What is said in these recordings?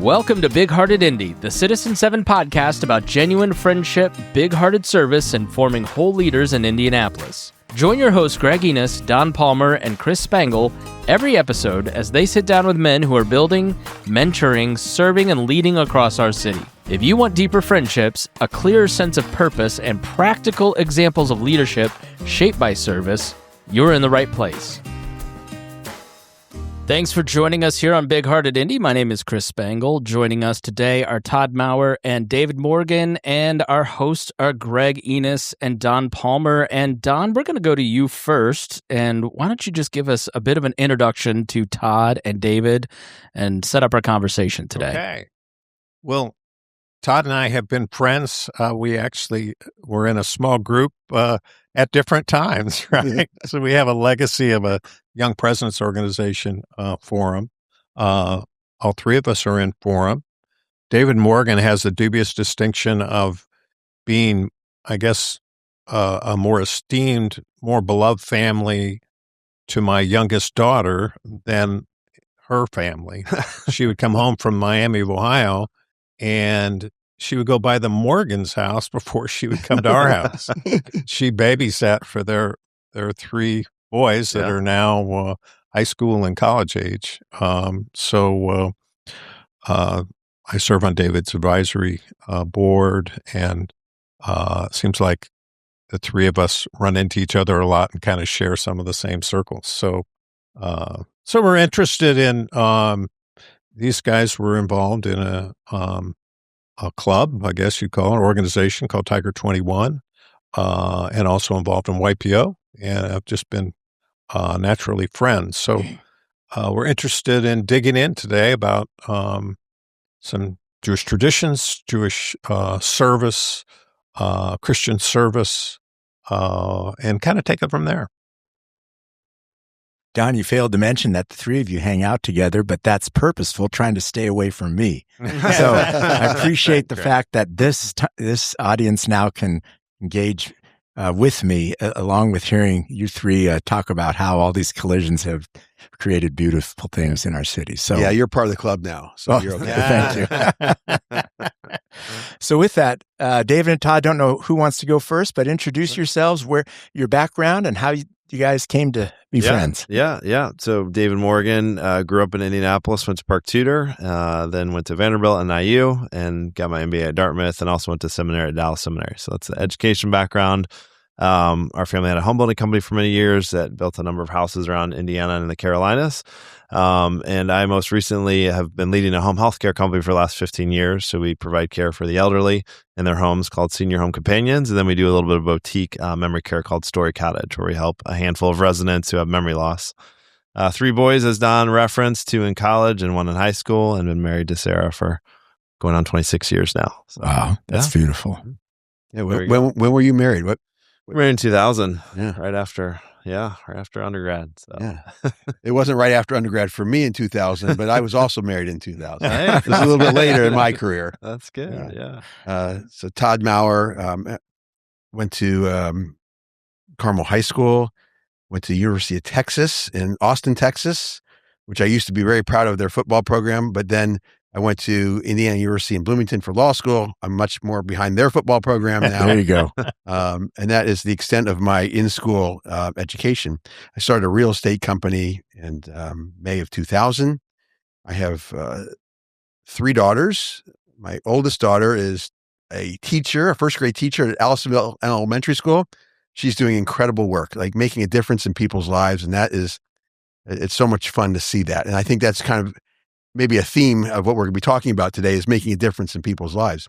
Welcome to Big Hearted Indy, the Citizen 7 podcast about genuine friendship, big-hearted service, and forming whole leaders in Indianapolis. Join your hosts Greg Enas, Don Palmer, and Chris Spangle every episode as they sit down with men who are building, mentoring, serving, and leading across our city. If you want deeper friendships, a clearer sense of purpose, and practical examples of leadership shaped by service, you're in the right place. Thanks for joining us here on Big Hearted Indy. My name is Chris Spangle. Joining us today are Todd Maurer and David Morgan, and our hosts are Greg Enas and Don Palmer. And Don, we're going to go to you first, and why don't you just give us a bit of an introduction to Todd and David and set up our conversation today. Okay. Well, Todd and I have been friends. We actually were in a small group at different times, right? So we have a legacy of a Young Presidents Organization forum. All three of us are in forum. David Morgan has the dubious distinction of being, I guess, a more esteemed, more beloved family to my youngest daughter than her family. She would come home from Miami of Ohio, and she would go by the Morgan's house before she would come to our house. She babysat for their three boys that are now high school and college age. So I serve on David's advisory board, and seems like the three of us run into each other a lot and kind of share some of the same circles. So we're interested in these guys were involved in a club, I guess you'd call it, an organization called Tiger 21, and also involved in YPO, and I've just been naturally friends. So we're interested in digging in today about some Jewish traditions, Jewish service, Christian service, and kind of take it from there. Don, you failed to mention that the three of you hang out together, but that's purposeful, trying to stay away from me. So I appreciate the fact that this audience now can engage with me, along with hearing you three talk about how all these collisions have created beautiful things in our city. So yeah, you're part of the club now, so you're okay. Thank you. So with that, David and Todd, don't know who wants to go first, but introduce yourselves, where your background, and how you guys came to be friends. Yeah. So David Morgan, grew up in Indianapolis, went to Park Tudor, then went to Vanderbilt and IU, and got my MBA at Dartmouth, and also went to seminary at Dallas Seminary. So that's the education background. Our family had a home building company for many years that built a number of houses around Indiana and the Carolinas. And I most recently have been leading a home health care company for the last 15 years. So we provide care for the elderly in their homes called Senior Home Companions. And then we do a little bit of boutique memory care called Story Cottage, where we help a handful of residents who have memory loss. Three boys, as Don referenced, two in college and one in high school, and been married to Sarah for going on 26 years now. So, wow, that's beautiful. Yeah, when were you married? What? We were in 2000, Yeah. right after undergrad. So. Yeah, it wasn't right after undergrad for me in 2000, but I was also married in 2000. Hey. It was a little bit later in my career. That's good. So Todd Maurer went to Carmel High School, went to University of Texas in Austin, Texas, which I used to be very proud of their football program, but then I went to Indiana University in Bloomington for law school. I'm much more behind their football program now. There you go. And that is the extent of my in-school education. I started a real estate company in May of 2000. I have three daughters. My oldest daughter is a teacher, a first grade teacher at Allisonville Elementary School. She's doing incredible work, like making a difference in people's lives. And it's so much fun to see that. And I think that's kind of maybe a theme of what we're going to be talking about today, is making a difference in people's lives.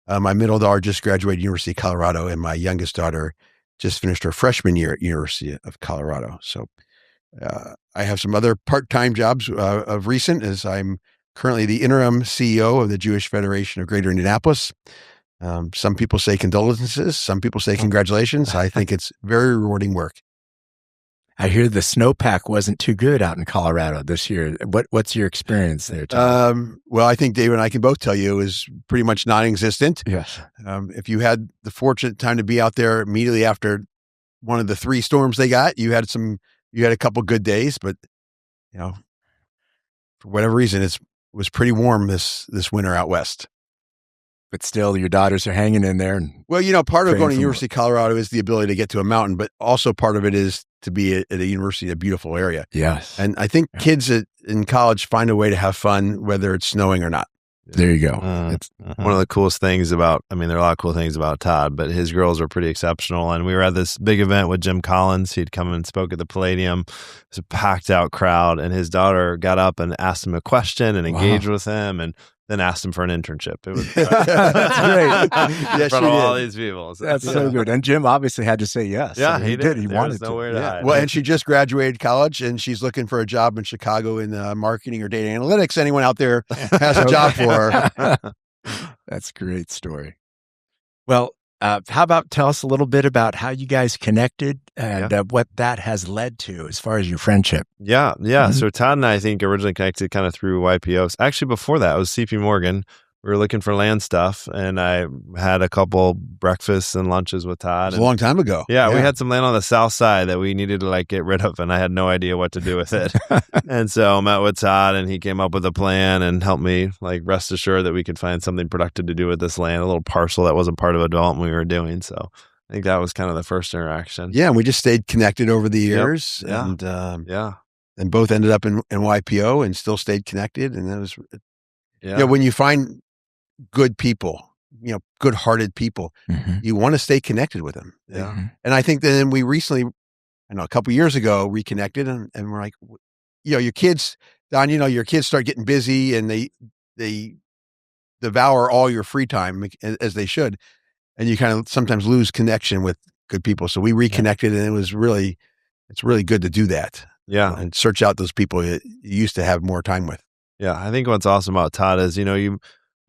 My middle daughter just graduated University of Colorado, and my youngest daughter just finished her freshman year at University of Colorado. So I have some other part-time jobs of recent, as I'm currently the interim CEO of the Jewish Federation of Greater Indianapolis. Some people say condolences. Some people say congratulations. I think it's very rewarding work. I hear the snowpack wasn't too good out in Colorado this year. What's your experience there, Tom? Well, I think David and I can both tell you it was pretty much non-existent. Yes. If you had the fortunate time to be out there immediately after one of the three storms they got, you had a couple good days, but for whatever reason, was pretty warm this winter out west. But still, your daughters are hanging in there. And well, part of praying going to for University of Colorado is the ability to get to a mountain, but also part of it is to be at a university, a beautiful area. yes. And I think kids in college find a way to have fun, whether it's snowing or not. There you go. It's one of the coolest things about, there are a lot of cool things about Todd, but his girls are pretty exceptional. And we were at this big event with Jim Collins. He'd come and spoke at the Palladium. It was a packed out crowd. And his daughter got up and asked him a question and engaged with him and then asked him for an internship. It was That's great. in Yes, front she of all did. these people. So, That's so good. And Jim obviously had to say yes. Yeah, So he did. He There wanted was to. nowhere to hide. Well, and she just graduated college and she's looking for a job in Chicago in marketing or data analytics. Anyone out there has a job for her. That's a great story. Well, how about tell us a little bit about how you guys connected and what that has led to as far as your friendship? Yeah. So Todd and I think originally connected kind of through YPOs. Actually, before that, it was CP Morgan. We were looking for land stuff, and I had a couple breakfasts and lunches with Todd. It was a long time ago. Yeah, we had some land on the south side that we needed to get rid of, and I had no idea what to do with it. And so I met with Todd, and he came up with a plan and helped me rest assured that we could find something productive to do with this land, a little parcel that wasn't part of a development we were doing. So I think that was kind of the first interaction. Yeah, and we just stayed connected over the years. Yep. And Yeah. and both ended up in YPO and still stayed connected. And that was, when you find good people, good-hearted people, you want to stay connected with them. Yeah. And I think then we recently, a couple of years ago, reconnected and we're like, your kids, Don, your kids start getting busy and they devour all your free time as they should. And you kind of sometimes lose connection with good people. So we reconnected and it's really good to do that. Yeah. And search out those people you used to have more time with. Yeah. I think what's awesome about Todd is, you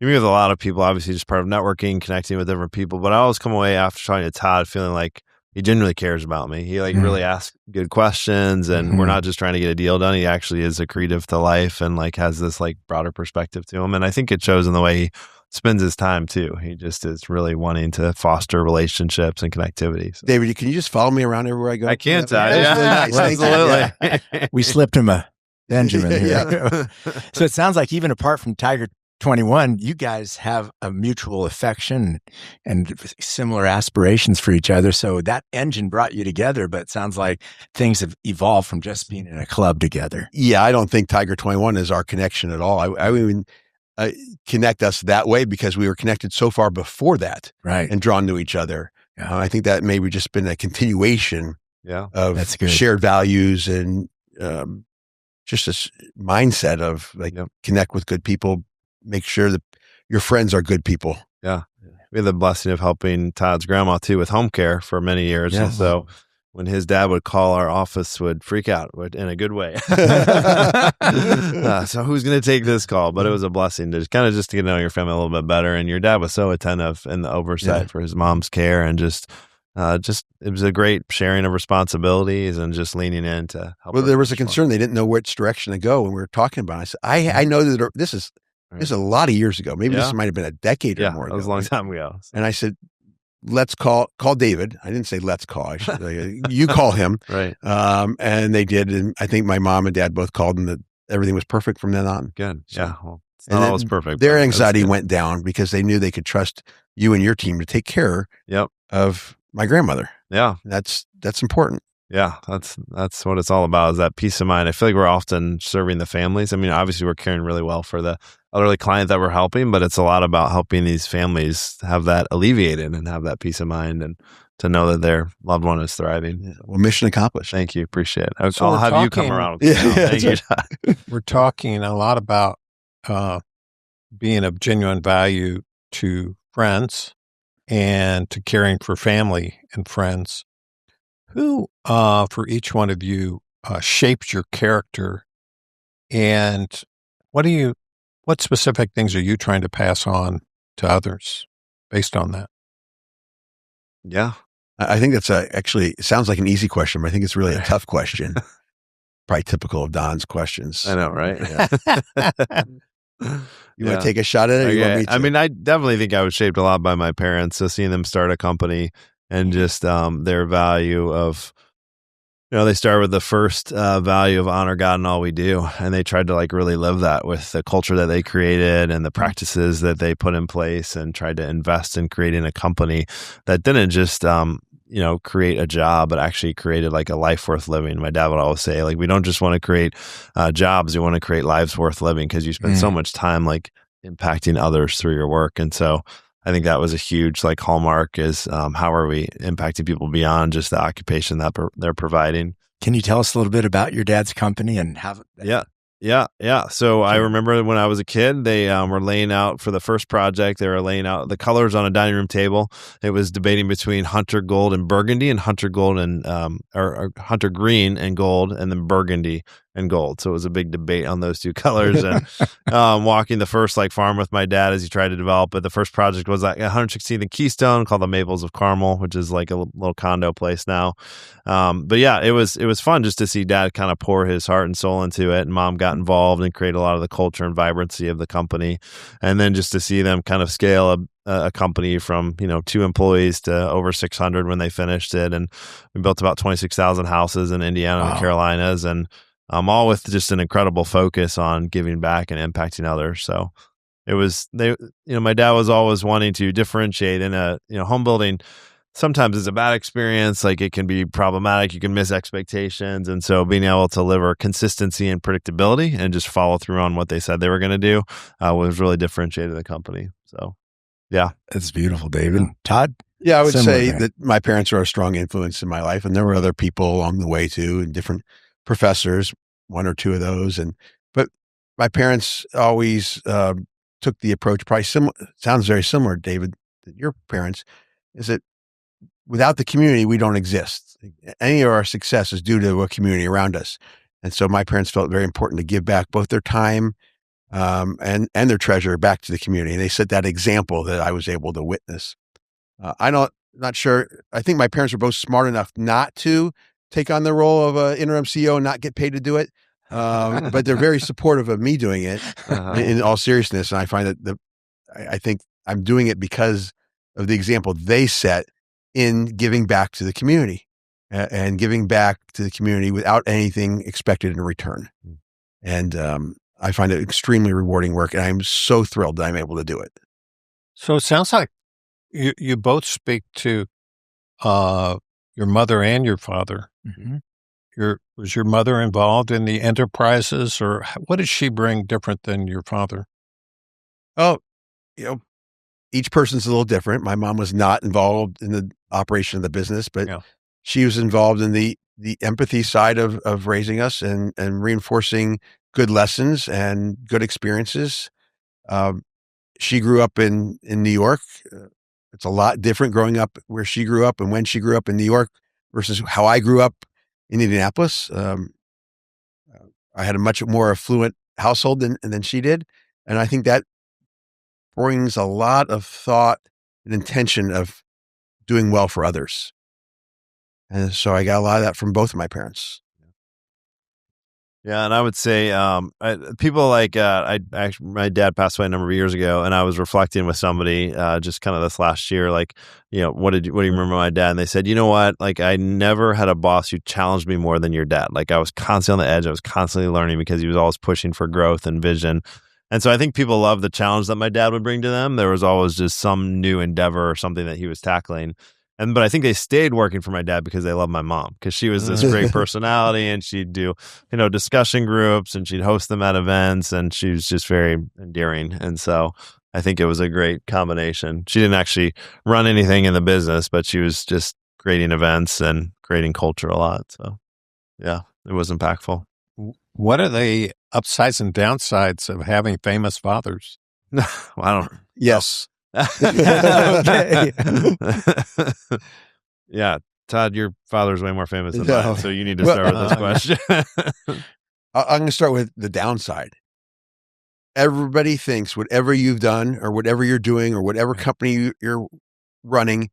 meet with a lot of people, obviously just part of networking, connecting with different people. But I always come away after talking to Todd feeling like he genuinely cares about me. He really asks good questions and we're not just trying to get a deal done. He actually is accretive to life and has this broader perspective to him. And I think it shows in the way he spends his time too. He just is really wanting to foster relationships and connectivity. So. David, can you just follow me around everywhere I go? I can, Todd. That's really nice. Absolutely. We slipped him a Benjamin here. Yeah. So it sounds like even apart from Tiger 21, you guys have a mutual affection and similar aspirations for each other. So that engine brought you together, but it sounds like things have evolved from just being in a club together. Yeah, I don't think Tiger 21 is our connection at all. I would even connect us that way because we were connected so far before that, right, and drawn to each other. Yeah. I think that maybe just been a continuation of That's good. shared values and just this mindset of connect with good people, make sure that your friends are good people. Yeah. We had the blessing of helping Todd's grandma too with home care for many years. Yes. And so when his dad would call, our office would freak out in a good way. So who's going to take this call? But it was a blessing to just get to know your family a little bit better. And your dad was so attentive in the oversight for his mom's care and just it was a great sharing of responsibilities and just leaning in to help. Well, there was a concern. They didn't know which direction to go when we were talking about it. I said, I know that this is a lot of years ago. Maybe this might have been a decade or more ago. That was a long time ago. And I said, let's call David. I didn't say let's call. I should, you call him. Right. And they did. And I think my mom and dad both called and that everything was perfect from then on. Good. So, yeah. Well, it's not always perfect. Their anxiety went down because they knew they could trust you and your team to take care of my grandmother. Yeah. That's important. Yeah, that's what it's all about, is that peace of mind. I feel like we're often serving the families. I mean, obviously we're caring really well for the elderly client that we're helping, but it's a lot about helping these families have that alleviated and have that peace of mind and to know that their loved one is thriving. Yeah. Well, mission accomplished. Thank you. Appreciate it. So I'll have you come around. Thank you. We're talking a lot about being of genuine value to friends and to caring for family and friends. Who, for each one of you, shaped your character, and what specific things are you trying to pass on to others based on that? Yeah. I think that's actually, it sounds like an easy question, but I think it's really a tough question. Probably typical of Don's questions. I know, right? You want to take a shot at it? Or you want me to? I mean, I definitely think I was shaped a lot by my parents. So seeing them start a company and just their value of They started with the first value of honor God in all we do. And they tried to like really live that with the culture that they created and the practices that they put in place, and tried to invest in creating a company that didn't just, create a job, but actually created like a life worth living. My dad would always say, like, we don't just want to create jobs, we want to create lives worth living, because you spend so much time like impacting others through your work. And so I think that was a huge like hallmark, is how are we impacting people beyond just the occupation that they're providing. Can you tell us a little bit about your dad's company and how? Yeah. So I remember when I was a kid, they were laying out for the first project. They were laying out the colors on a dining room table. It was debating between hunter gold and burgundy, and hunter gold and or hunter green and gold, and then burgundy and gold. So it was a big debate on those two colors. And walking the first like farm with my dad as he tried to develop it. The first project was like 116th and Keystone, called the Maples of Carmel, which is like a little condo place now. But yeah, it was fun just to see dad kind of pour his heart and soul into it, and mom got involved and created a lot of the culture and vibrancy of the company. And then just to see them kind of scale a company from 2 employees to over 600 when they finished it, and we built about 26,000 houses in Indiana and the Carolinas, and all with just an incredible focus on giving back and impacting others. So it was my dad was always wanting to differentiate in a home building. Sometimes it's a bad experience, like it can be problematic, you can miss expectations. And so being able to deliver consistency and predictability and just follow through on what they said they were going to do was really differentiated the company. So, yeah. That's beautiful, David. Todd? Yeah, I would say that my parents are a strong influence in my life, and there were other people along the way too, and different professors, 1 or 2 of those. But my parents always took the approach, probably sounds very similar, David, to your parents, is that without the community, we don't exist. Any of our success is due to a community around us. And so my parents felt very important to give back both their time and their treasure back to the community. And they set that example that I was able to witness. Not sure. I think my parents were both smart enough not to take on the role of an interim CEO and not get paid to do it. But they're very supportive of me doing it in all seriousness. And I find that I think I'm doing it because of the example they set in giving back to the community and giving back to the community without anything expected in return. And I find it extremely rewarding work, and I'm so thrilled that I'm able to do it. So it sounds like you both speak to your mother and your father. Mm-hmm. Was your mother involved in the enterprises, or what did she bring different than your father? Oh, each person's a little different. My mom was not involved in the operation of the business, but she was involved in the empathy side of raising us and reinforcing good lessons and good experiences. She grew up in New York. It's a lot different growing up where she grew up and when she grew up in New York versus how I grew up in Indianapolis. I had a much more affluent household than she did. And I think that brings a lot of thought and intention of doing well for others. And so I got a lot of that from both of my parents. Yeah, and I would say people like my dad passed away a number of years ago, and I was reflecting with somebody just kind of this last year, like, what do you remember my dad? And they said, you know what, like I never had a boss who challenged me more than your dad. Like I was constantly on the edge, I was constantly learning because he was always pushing for growth and vision. And so I think people love the challenge that my dad would bring to them. There was always just some new endeavor or something that he was tackling. But I think they stayed working for my dad because they loved my mom, because she was this great personality, and she'd do, discussion groups, and she'd host them at events, and she was just very endearing. And so I think it was a great combination. She didn't actually run anything in the business, but she was just creating events and creating culture a lot. So yeah, it was impactful. What are the upsides and downsides of having famous fathers? Well, I don't. Yes. Okay. Yeah, Todd, your father's way more famous than mine, so you need to start with this question. I'm going to start with the downside. Everybody thinks whatever you've done or whatever you're doing or whatever company you're running,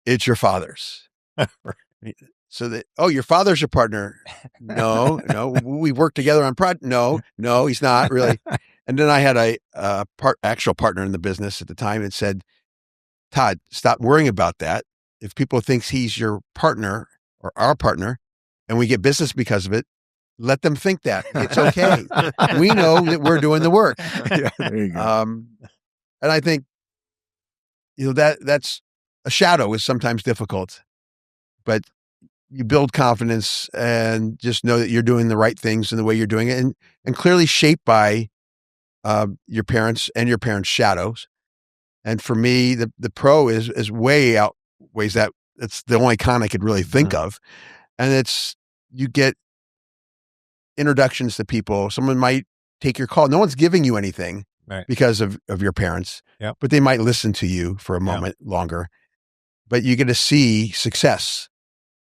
it's your father's. So that, your father's your partner. No, we work together on project. No, he's not really. And then I had a actual partner in the business at the time that said, Todd, stop worrying about that. If people think he's your partner or our partner, and we get business because of it, let them think that. It's okay. We know that we're doing the work. Yeah, there you go. And I think, that's a shadow is sometimes difficult, but you build confidence and just know that you're doing the right things in the way you're doing it, and clearly shaped by your parents and your parents' shadows. And for me, the pro is way outweighs that. It's the only con I could really think of. And you get introductions to people. Someone might take your call. No one's giving you anything because of your parents, but they might listen to you for a moment longer. But you get to see success,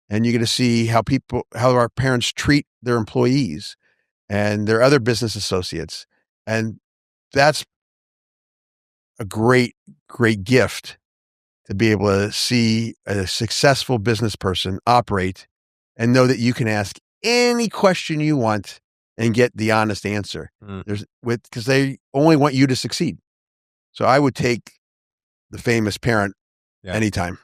and you get to see how our parents treat their employees and their other business associates. And that's a great, great gift to be able to see a successful business person operate and know that you can ask any question you want and get the honest answer. Because they only want you to succeed. So I would take the famous parent anytime.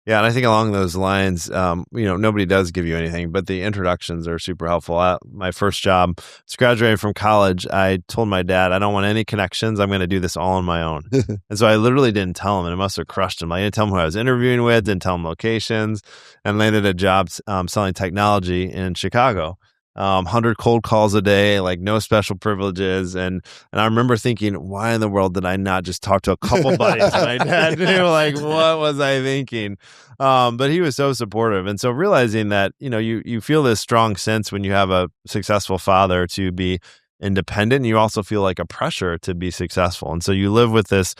Yeah, and I think along those lines, nobody does give you anything, but the introductions are super helpful. My first job, graduating from college, I told my dad, I don't want any connections. I'm going to do this all on my own. And so I literally didn't tell him, and it must have crushed him. I didn't tell him who I was interviewing with, didn't tell him locations, and landed a job selling technology in Chicago. 100 cold calls a day, like no special privileges. And I remember thinking, why in the world did I not just talk to a couple buddies my dad knew? Like, what was I thinking? But he was so supportive. And so realizing that, you feel this strong sense when you have a successful father to be independent, and you also feel like a pressure to be successful. And so you live with this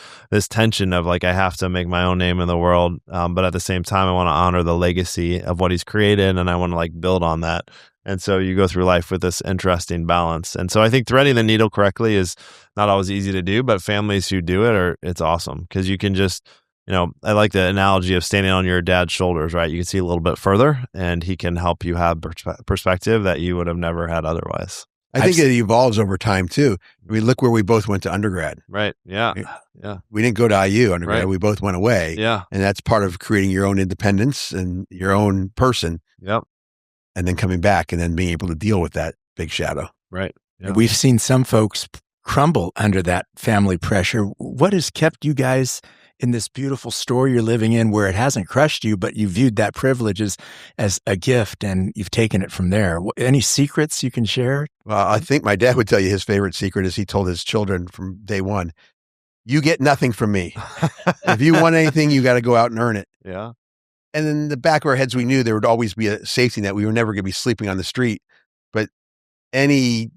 tension of like, I have to make my own name in the world. But at the same time, I want to honor the legacy of what he's created, and I want to like build on that. And so you go through life with this interesting balance. And so I think threading the needle correctly is not always easy to do, but families who do it it's awesome, because you can just, I like the analogy of standing on your dad's shoulders, right? You can see a little bit further, and he can help you have perspective that you would have never had otherwise. I think it evolves over time too. We look where we both went to undergrad. Right. Yeah. Yeah. We didn't go to IU undergrad. Right. We both went away. Yeah. And that's part of creating your own independence and your own person. Yep. And then coming back and then being able to deal with that big shadow. Right. Yeah. We've seen some folks crumble under that family pressure. What has kept you guys in this beautiful story you're living in, where it hasn't crushed you, but you viewed that privilege as a gift, and you've taken it from there? Any secrets you can share? Well, I think my dad would tell you his favorite secret is he told his children from day one, you get nothing from me. If you want anything, you got to go out and earn it. Yeah. And in the back of our heads, we knew there would always be a safety net. We were never going to be sleeping on the street, but anything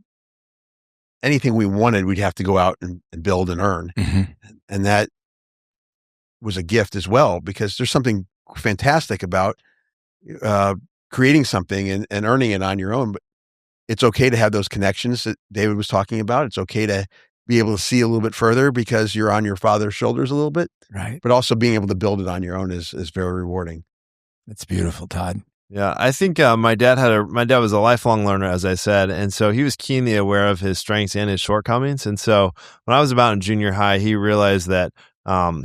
we wanted, we'd have to go out and build and earn. Mm-hmm. And that was a gift as well, because there's something fantastic about creating something and earning it on your own. But it's okay to have those connections that David was talking about. It's okay to be able to see a little bit further because you're on your father's shoulders a little bit. Right. But also being able to build it on your own is very rewarding. That's beautiful, Todd. Yeah, I think my dad was a lifelong learner, as I said, and so he was keenly aware of his strengths and his shortcomings. And so when I was about in junior high, he realized that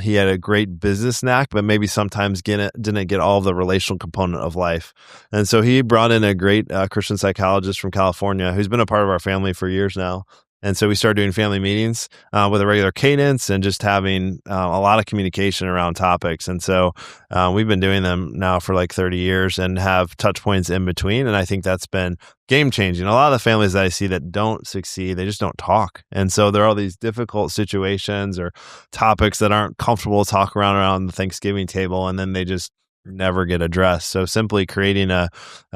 he had a great business knack, but maybe sometimes didn't get all of the relational component of life. And so he brought in a great Christian psychologist from California who's been a part of our family for years now. And so we started doing family meetings with a regular cadence and just having a lot of communication around topics. And so we've been doing them now for like 30 years and have touch points in between. And I think that's been game changing. A lot of the families that I see that don't succeed, they just don't talk. And so there are all these difficult situations or topics that aren't comfortable to talk around the Thanksgiving table, and then they just never get addressed. So simply creating a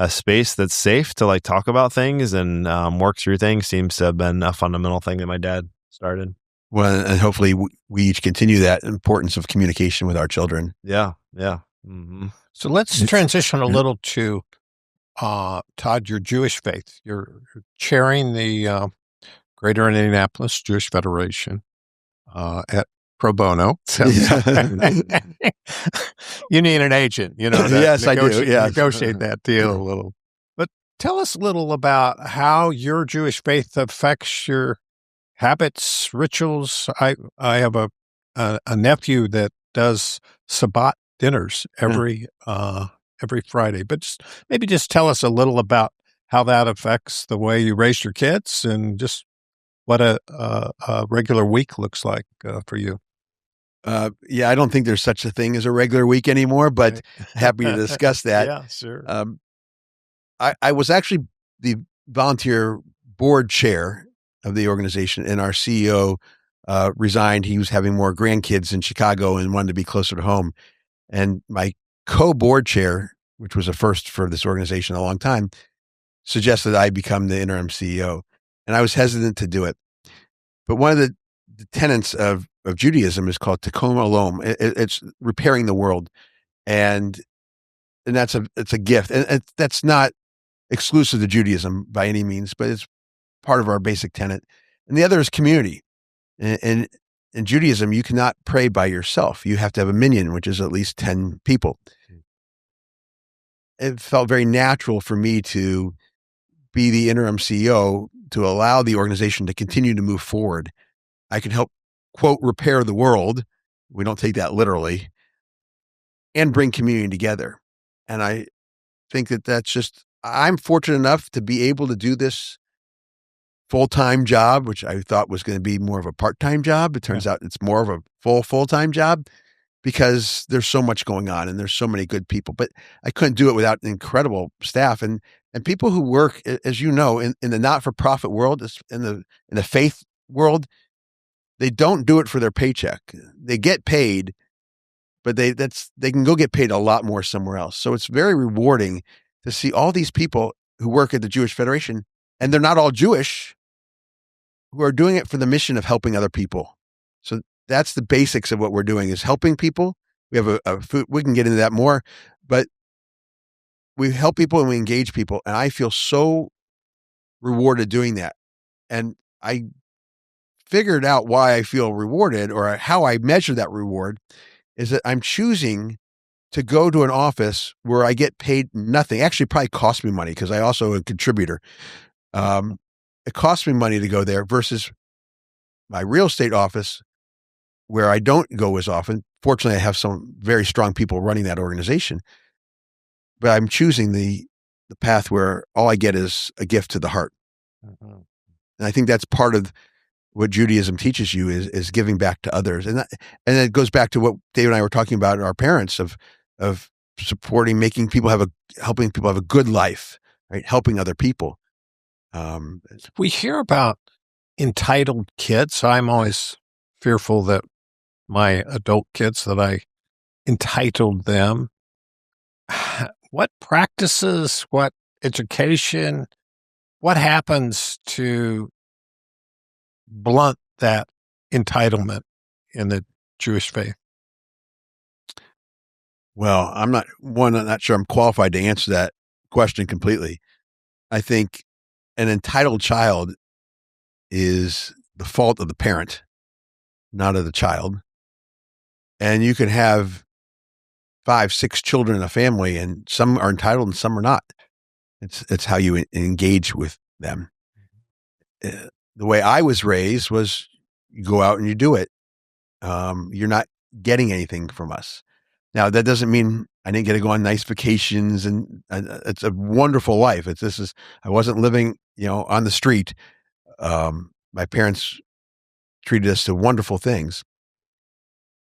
space that's safe to like talk about things and work through things seems to have been a fundamental thing that my dad started. Well, and hopefully we each continue that importance of communication with our children. Yeah. Yeah. Mm-hmm. So let's transition a little to Todd, your Jewish faith. You're chairing the Greater Indianapolis Jewish Federation at pro bono. So you need an agent, Yes, I do. Yeah. Negotiate that deal a little. But tell us a little about how your Jewish faith affects your habits, rituals. I have a nephew that does Sabbat dinners every every Friday. But just tell us a little about how that affects the way you raise your kids and just what a regular week looks like for you. Yeah, I don't think there's such a thing as a regular week anymore, but happy to discuss that. Yeah, sure. I was actually the volunteer board chair of the organization, and our CEO resigned. He was having more grandkids in Chicago and wanted to be closer to home. And my co-board chair, which was a first for this organization in a long time, suggested I become the interim CEO. And I was hesitant to do it. But one of the tenets of Judaism is called Tikkun Olam. It's repairing the world. And it's a gift. And that's not exclusive to Judaism by any means, but it's part of our basic tenet. And the other is community. And in Judaism, you cannot pray by yourself. You have to have a minyan, which is at least 10 people. It felt very natural for me to be the interim CEO to allow the organization to continue to move forward. I can help, quote, repair the world. We don't take that literally, and bring community together. And I think I'm fortunate enough to be able to do this full-time job, which I thought was going to be more of a part-time job. It turns out it's more of a full-time job because there's so much going on and there's so many good people. But I couldn't do it without an incredible staff and people who work, as you know, in the not-for-profit world, in the faith world. They don't do it for their paycheck. They get paid, but they can go get paid a lot more somewhere else. So it's very rewarding to see all these people who work at the Jewish Federation, and they're not all Jewish, who are doing it for the mission of helping other people. So that's the basics of what we're doing, is helping people. We have a food, we can get into that more, but we help people and we engage people. And I feel so rewarded doing that. And I figured out why I feel rewarded, or how I measure that reward, is that I'm choosing to go to an office where I get paid nothing. Actually, probably cost me money because I also a contributor. It costs me money to go there versus my real estate office where I don't go as often. Fortunately, I have some very strong people running that organization, but I'm choosing the path where all I get is a gift to the heart. Mm-hmm. And I think that's part of what Judaism teaches you is giving back to others. And it goes back to what Dave and I were talking about, our parents of supporting, helping people have a good life, right? Helping other people. We hear about entitled kids. I'm always fearful that my adult kids, that I entitled them. What practices, what education, what happens to blunt that entitlement in the Jewish faith? Well, I'm not sure I'm qualified to answer that question completely. I think an entitled child is the fault of the parent, not of the child. And you can have 5, 6 children in a family, and some are entitled and some are not. It's how you engage with them. The way I was raised was you go out and you do it. You're not getting anything from us. Now, that doesn't mean I didn't get to go on nice vacations, and it's a wonderful life. I wasn't living, on the street. My parents treated us to wonderful things,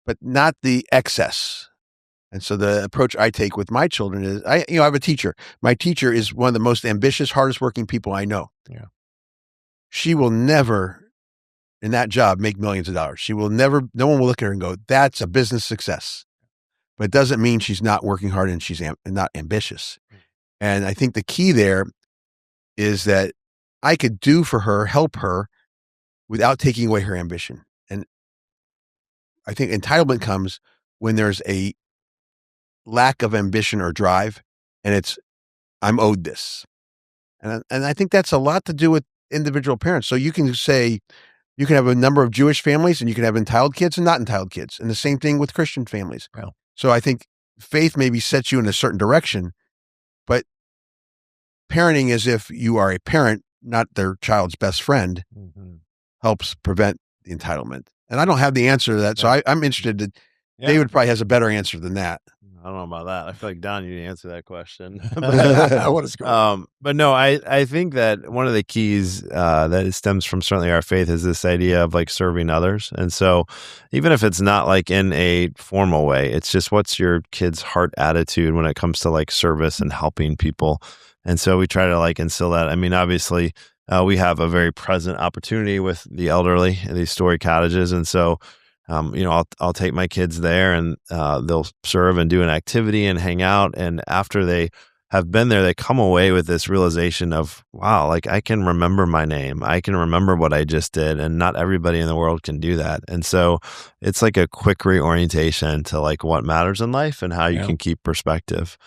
but not the excess. And so the approach I take with my children is, I have a teacher. My teacher is one of the most ambitious, hardest working people I know. Yeah. She will never, in that job, make millions of dollars. She will never, no one will look at her and go, that's a business success. But it doesn't mean she's not working hard and she's not ambitious. And I think the key there is that I could do for her, help her, without taking away her ambition. And I think entitlement comes when there's a lack of ambition or drive, and I'm owed this. And I think that's a lot to do with individual parents. So you can say, you can have a number of Jewish families and you can have entitled kids and not entitled kids. And the same thing with Christian families. Well, so I think faith maybe sets you in a certain direction, but parenting as if you are a parent, not their child's best friend, helps prevent the entitlement. And I don't have the answer to that. So I'm interested David probably has a better answer than that. I don't know about that. I feel like Don, you answer that question. What is going on? But no, I think that one of the keys that it stems from certainly our faith is this idea of like serving others. And so even if it's not like in a formal way, it's just what's your kid's heart attitude when it comes to like service and helping people. And so we try to like instill that. I mean, obviously, we have a very present opportunity with the elderly in these story cottages. And so I'll take my kids there and they'll serve and do an activity and hang out. And after they have been there, they come away with this realization of, wow, like I can remember my name. I can remember what I just did. And not everybody in the world can do that. And so it's like a quick reorientation to like what matters in life and how you can keep perspective.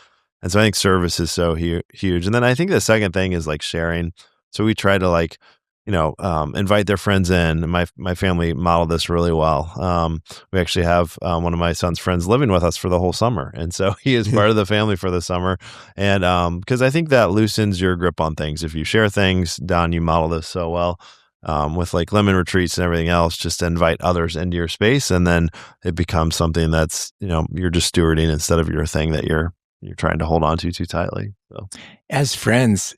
And so I think service is so huge. And then I think the second thing is like sharing. So we try to like, invite their friends in. My family modeled this really well. We actually have one of my son's friends living with us for the whole summer. And so he is part of the family for the summer. And because I think that loosens your grip on things. If you share things, Don, you model this so well with like lemon retreats and everything else, just to invite others into your space. And then it becomes something that's, you're just stewarding instead of your thing that you're trying to hold on to too tightly. So As friends,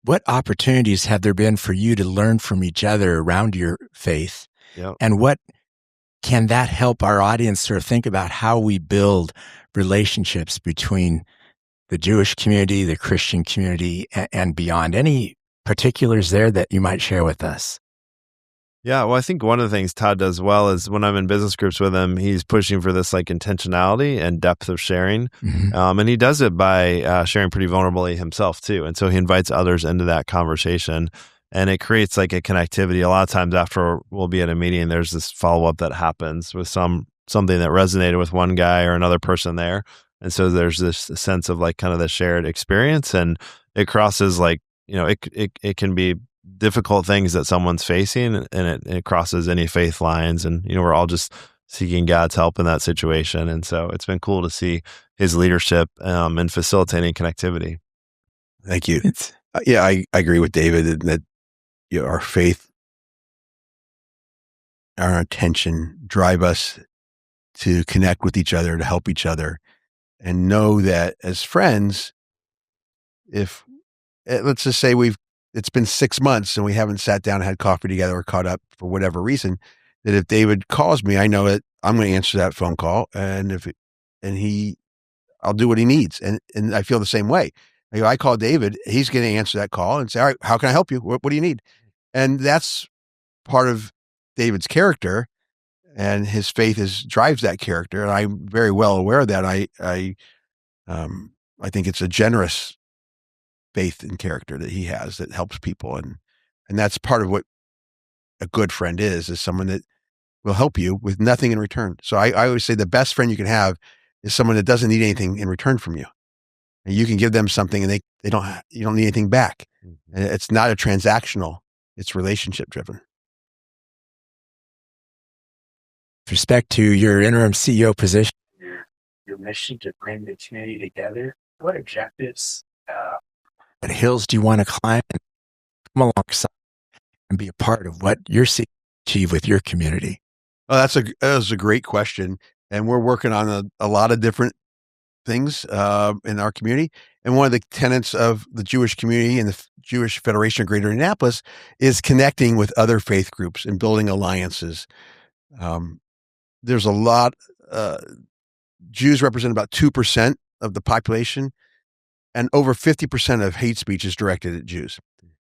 what opportunities have there been for you to learn from each other around your faith? Yep. And what can that help our audience sort of think about how we build relationships between the Jewish community, the Christian community, and beyond? Any particulars there that you might share with us? Yeah, well, I think one of the things Todd does well is when I'm in business groups with him, he's pushing for this like intentionality and depth of sharing. Mm-hmm. And he does it by sharing pretty vulnerably himself too. And so he invites others into that conversation and it creates like a connectivity. A lot of times after we'll be at a meeting, there's this follow-up that happens with something that resonated with one guy or another person there. And so there's this sense of like kind of the shared experience and it crosses like, it can be difficult things that someone's facing and it crosses any faith lines and we're all just seeking God's help in that situation. And so it's been cool to see his leadership in facilitating connectivity. Thank you. I agree with David that our faith, our intention drive us to connect with each other, to help each other, and know that as friends, if let's just say it's been 6 months and we haven't sat down and had coffee together or caught up for whatever reason, that if David calls me, I know that I'm going to answer that phone call and I'll do what he needs. And I feel the same way. I call David, he's going to answer that call and say, all right, how can I help you? What do you need? And that's part of David's character and his faith drives that character. And I'm very well aware of that. I think it's a generous faith and character that he has that helps people. And that's part of what a good friend is someone that will help you with nothing in return. So I always say the best friend you can have is someone that doesn't need anything in return from you. And you can give them something and you don't need anything back. Mm-hmm. And it's not a transactional, it's relationship driven. With respect to your interim CEO position, your mission to bring the community together, what objectives what hills do you want to climb and come alongside and be a part of what you're seeking to achieve with your community? Oh, that was a great question. And we're working on a lot of different things in our community. And one of the tenets of the Jewish community and the Jewish Federation of Greater Indianapolis is connecting with other faith groups and building alliances. There's a lot, Jews represent about 2% of the population. And over 50% of hate speech is directed at Jews.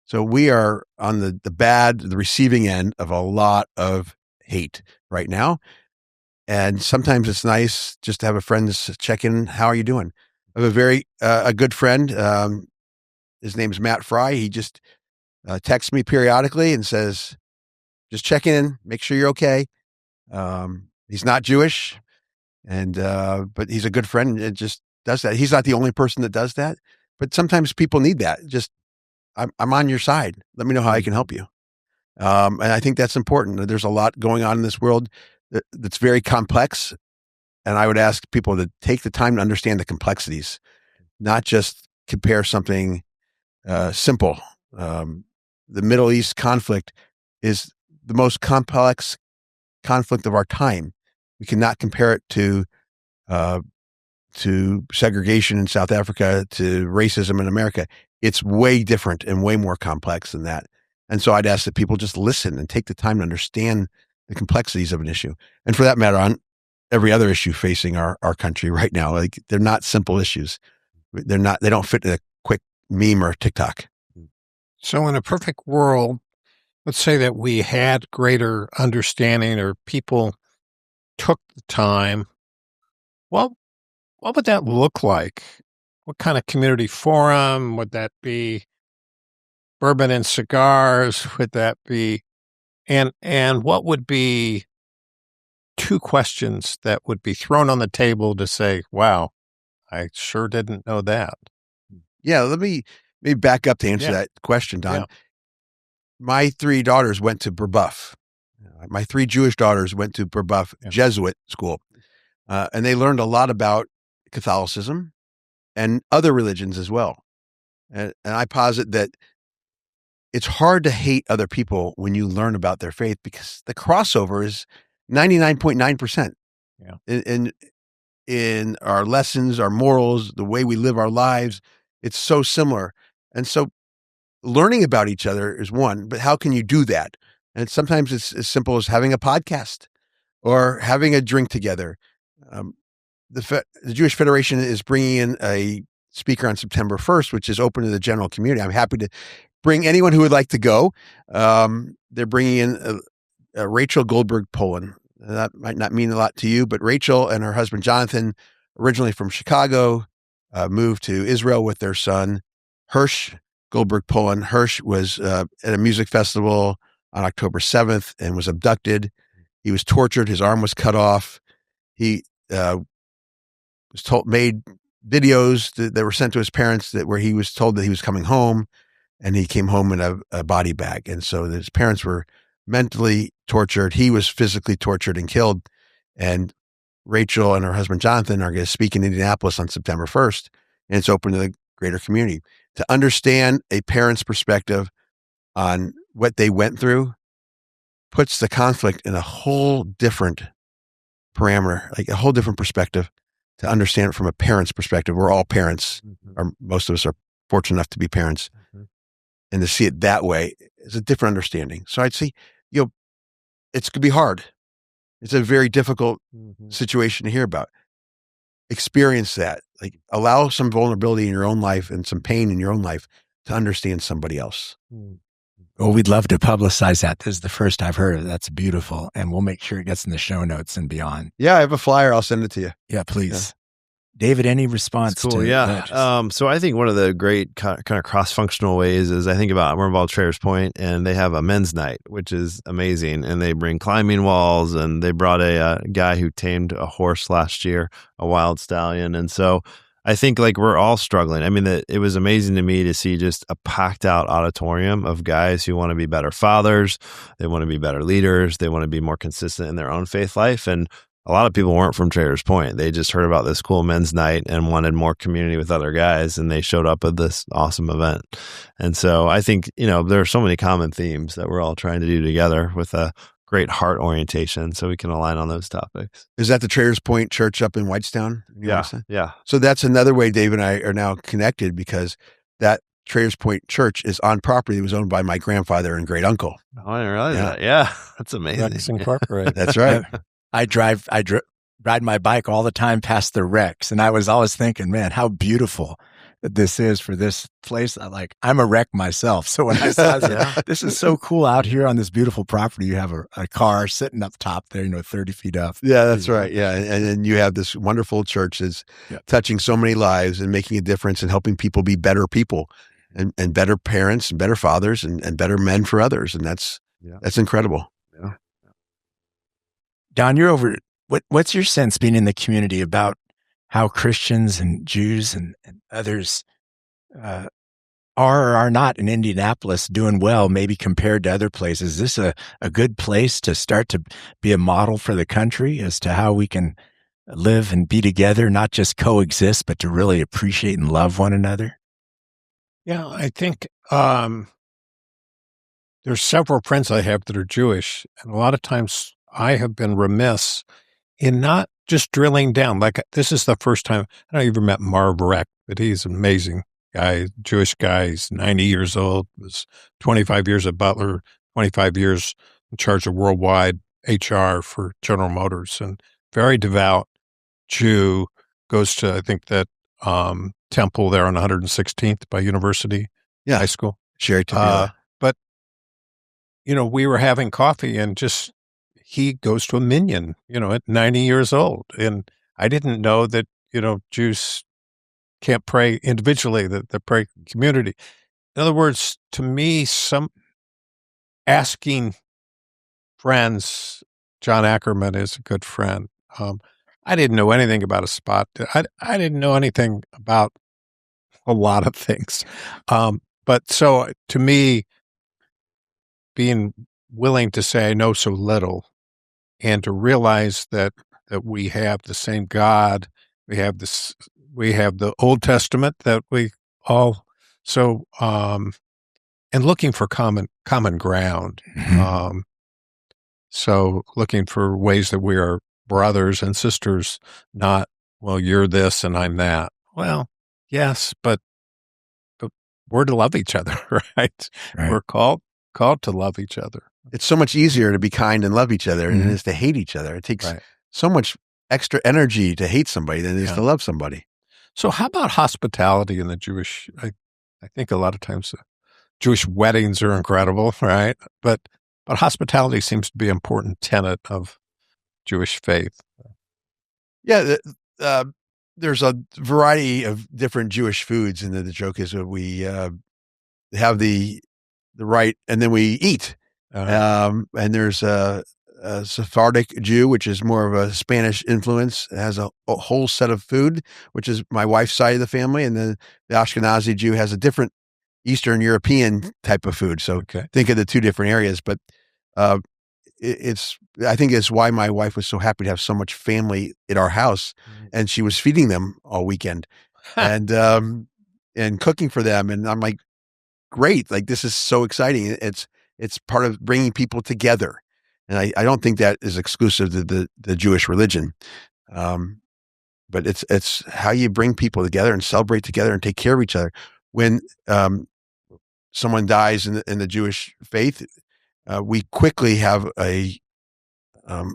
So we are on the receiving end of a lot of hate right now. And sometimes it's nice just to have a friend check in. How are you doing? I have a good friend. His name's Matt Fry. He just texts me periodically and says, just check in, make sure you're okay. He's not Jewish, but he's a good friend. It just does that. He's not the only person that does that, but sometimes people need that. Just, I'm on your side. Let me know how I can help you. And I think that's important. There's a lot going on in this world that's very complex. And I would ask people to take the time to understand the complexities, not just compare something simple. The Middle East conflict is the most complex conflict of our time. We cannot compare it to segregation in South Africa, to racism in America. It's way different and way more complex than that. And so I'd ask that people just listen and take the time to understand the complexities of an issue. And for that matter, on every other issue facing our country right now, like they're not simple issues. They don't fit in a quick meme or TikTok. So in a perfect world, let's say that we had greater understanding or people took the time. What would that look like? What kind of community forum? Would that be bourbon and cigars? Would that be, and what would be two questions that would be thrown on the table to say, wow, I sure didn't know that. Yeah, let me maybe back up to answer that question, Don. Yeah. My 3 daughters went to Brebeuf. My 3 Jewish daughters went to Brebeuf Jesuit school, and they learned a lot about Catholicism and other religions as well. And I posit that it's hard to hate other people when you learn about their faith, because the crossover is 99.9%. Yeah. In our lessons, our morals, the way we live our lives, it's so similar. And so learning about each other is one, but how can you do that? And sometimes it's as simple as having a podcast or having a drink together. The Jewish Federation is bringing in a speaker on September 1st, which is open to the general community. I'm happy to bring anyone who would like to go. They're bringing in Rachel Goldberg-Polin. That might not mean a lot to you, but Rachel and her husband, Jonathan, originally from Chicago, moved to Israel with their son, Hirsch Goldberg-Polin. Hirsch was at a music festival on October 7th and was abducted. He was tortured. His arm was cut off. He made videos that were sent to his parents where he was told that he was coming home, and he came home in a body bag. And so his parents were mentally tortured. He was physically tortured and killed. And Rachel and her husband, Jonathan, are going to speak in Indianapolis on September 1st. And it's open to the greater community. To understand a parent's perspective on what they went through puts the conflict in a whole different parameter, like a whole different perspective. To understand it from a parent's perspective, we're all parents, or most of us are fortunate enough to be parents. And to see it that way is a different understanding. So I'd say, it's going to be hard. It's a very difficult situation to hear about. Experience that. Like, allow some vulnerability in your own life and some pain in your own life to understand somebody else. Well, we'd love to publicize that. This is the first I've heard of it. That's beautiful. And we'll make sure it gets in the show notes and beyond. Yeah, I have a flyer. I'll send it to you. Yeah, please. David, any response to that? So I think one of the great kind of cross-functional ways is, I think about, we're involved Traders Point, and they have a men's night, which is amazing. And they bring climbing walls, and they brought a guy who tamed a horse last year, a wild stallion. And so I think, like, we're all struggling. I mean, it was amazing to me to see just a packed out auditorium of guys who want to be better fathers. They want to be better leaders. They want to be more consistent in their own faith life. And a lot of people weren't from Traders Point. They just heard about this cool men's night and wanted more community with other guys, and they showed up at this awesome event. And so I think, there are so many common themes that we're all trying to do together with a great heart orientation, so we can align on those topics. Is that the Traders Point Church up in Whitestown? Yeah. So that's another way Dave and I are now connected, because that Traders Point Church is on property that was owned by my grandfather and great uncle. Oh, I didn't realize that. Yeah, that's amazing. Rex Incorporated. That's right. I ride my bike all the time past the wrecks, and I was always thinking, man, how beautiful this is for this place. I'm a wreck myself. So when I saw this is so cool out here on this beautiful property. You have a car sitting up top there, 30 feet up. Yeah, that's right. Yeah. And then you have this wonderful church that's touching so many lives and making a difference and helping people be better people and better parents and better fathers and better men for others. And that's incredible. Yeah. Don, you're over. What's your sense being in the community about how Christians and Jews and others are or are not in Indianapolis doing well, maybe compared to other places? Is this a good place to start to be a model for the country as to how we can live and be together, not just coexist, but to really appreciate and love one another? Yeah, I think there's several friends I have that are Jewish, and a lot of times I have been remiss in not just drilling down. Like, this is the first time I don't even met Marv Reck, but he's an amazing guy, Jewish guy. He's 90 years old, was 25 years at Butler, 25 years in charge of worldwide HR for General Motors, and very devout Jew, goes to, I think, that temple there on 116th by University Yeah. High School. Sherry Tabila. But, we were having coffee, and just he goes to a minyan, at 90 years old. And I didn't know that, Jews can't pray individually, that they pray community. In other words, to me, some asking friends, John Ackerman is a good friend. I didn't know anything about a spot. I didn't know anything about a lot of things. But so to me, being willing to say I know so little, and to realize that we have the same God, we have the Old Testament that we all, so, and looking for common ground. Mhm. So looking for ways that we are brothers and sisters, not, well, you're this and I'm that. Well, yes, but we're to love each other, right? Right. We're called to love each other. It's so much easier to be kind and love each other than Mhm. it is to hate each other. It takes Right. so much extra energy to hate somebody than it is Yeah. to love somebody. So how about hospitality in the Jewish, I think a lot of times Jewish weddings are incredible, right? But hospitality seems to be an important tenet of Jewish faith. Yeah, there's a variety of different Jewish foods, and the joke is that we have the right, and then we eat. And there's a Sephardic Jew, which is more of a Spanish influence. It has a whole set of food, which is my wife's side of the family, and then the Ashkenazi Jew has a different Eastern European type of food. So Okay. think of the two different areas, but I think it's why my wife was so happy to have so much family at our house, and she was feeding them all weekend and cooking for them. And I'm like, great. Like, this is so exciting. It's part of bringing people together. And I don't think that is exclusive to the Jewish religion. But it's how you bring people together and celebrate together and take care of each other. When someone dies in the Jewish faith, we quickly have a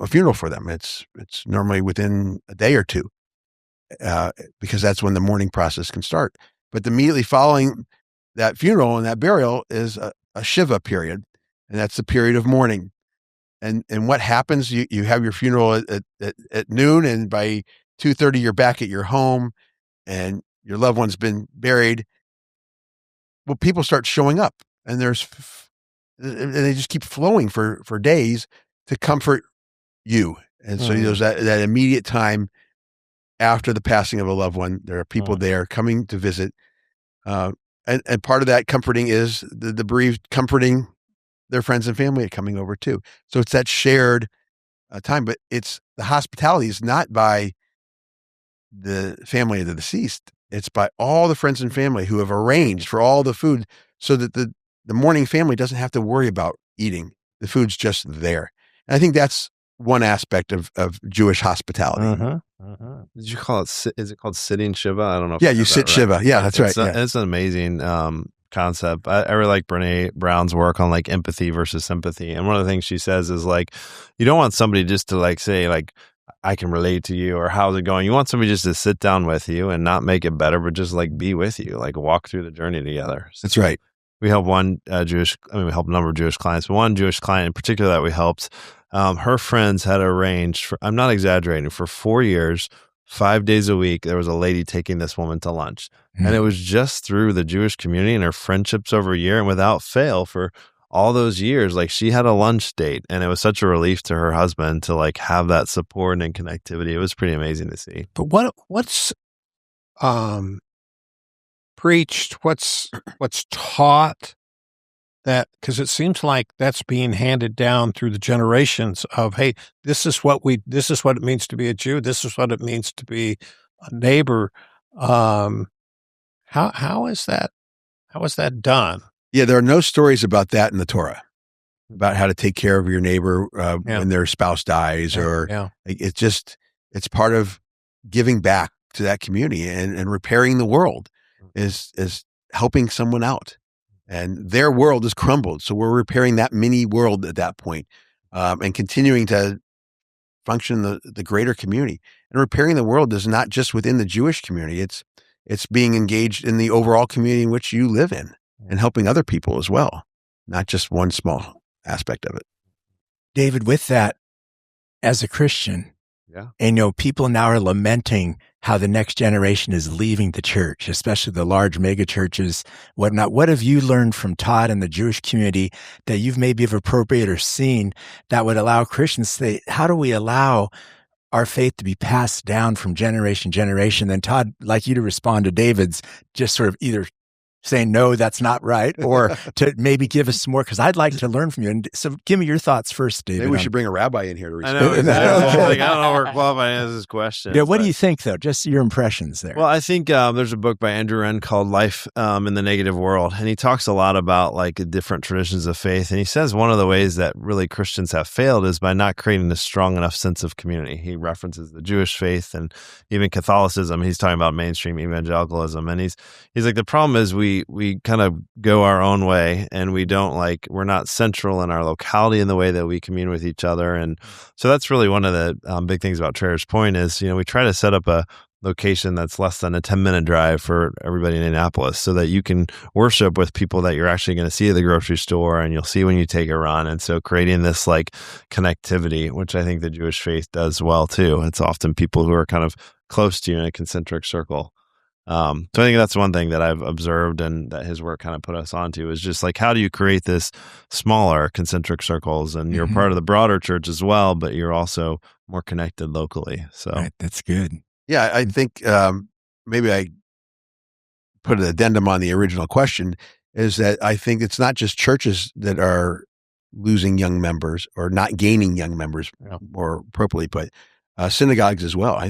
funeral for them. It's normally within a day or two, because that's when the mourning process can start. But immediately following that funeral and that burial is a Shiva period, and that's the period of mourning. And what happens? You have your funeral at noon, and by 2:30 you're back at your home, and your loved one's been buried. Well, people start showing up, and and they just keep flowing for days to comfort you. And so there's that immediate time after the passing of a loved one. There are people there coming to visit. And part of that comforting is the bereaved comforting their friends and family coming over too. So it's that shared time, but the hospitality is not by the family of the deceased. It's by all the friends and family who have arranged for all the food so that the mourning family doesn't have to worry about eating. The food's just there. And I think that's one aspect of Jewish hospitality. Did you call it? Is it called sitting Shiva? I don't know. Yeah, you sit Shiva. Yeah, that's right. It's an amazing concept. I really like Brene Brown's work on like empathy versus sympathy. And one of the things she says is like, you don't want somebody just to like say like, I can relate to you or how's it going. You want somebody just to sit down with you and not make it better, but just like be with you, like walk through the journey together. So that's right. We help we helped a number of Jewish clients, but one Jewish client in particular that we helped, her friends had arranged for, I'm not exaggerating, for 4 years, 5 days a week, there was a lady taking this woman to lunch. And it was just through the Jewish community and her friendships over a year, and without fail for all those years, like she had a lunch date, and it was such a relief to her husband to like have that support and connectivity. It was pretty amazing to see. But what's preached, what's taught, that, because it seems like that's being handed down through the generations of, hey, this is what it means to be a Jew. This is what it means to be a neighbor. How is that done? Yeah, there are no stories about that in the Torah. about how to take care of your neighbor when their spouse dies, it's part of giving back to that community and repairing the world is helping someone out. And their world has crumbled. So we're repairing that mini world at that point, and continuing to function the greater community. And repairing the world is not just within the Jewish community. It's being engaged in the overall community in which you live in and helping other people as well, not just one small aspect of it. David, with that, as a Christian, and people now are lamenting how the next generation is leaving the church, especially the large mega churches, whatnot. What have you learned from Todd and the Jewish community that you've maybe have appropriated or seen that would allow Christians to say, how do we allow our faith to be passed down from generation to generation? Then Todd, like you to respond to David's, just sort of either saying, no, that's not right, or to maybe give us some more, because I'd like to learn from you. And so give me your thoughts first, David. Maybe we should bring a rabbi in here to respond. I know. Exactly. I don't know where qualified answers this question. Yeah, what do you think, though? Just your impressions there. Well, I think there's a book by Andrew Wren called Life in the Negative World, and he talks a lot about like different traditions of faith. And he says one of the ways that really Christians have failed is by not creating a strong enough sense of community. He references the Jewish faith and even Catholicism. He's talking about mainstream evangelicalism, and he's like, the problem is we kind of go our own way, and we're not central in our locality in the way that we commune with each other. And so that's really one of the big things about Trader's Point is, we try to set up a location that's less than a 10-minute drive for everybody in Indianapolis so that you can worship with people that you're actually going to see at the grocery store and you'll see when you take a run. And so creating this like connectivity, which I think the Jewish faith does well too. It's often people who are kind of close to you in a concentric circle. So I think that's one thing that I've observed and that his work kind of put us onto is just like, how do you create this smaller concentric circles? And you're part of the broader church as well, but you're also more connected locally. So right, that's good. Yeah, I think maybe I put an addendum on the original question is that I think it's not just churches that are losing young members or not gaining young members, more appropriately put, synagogues as well. I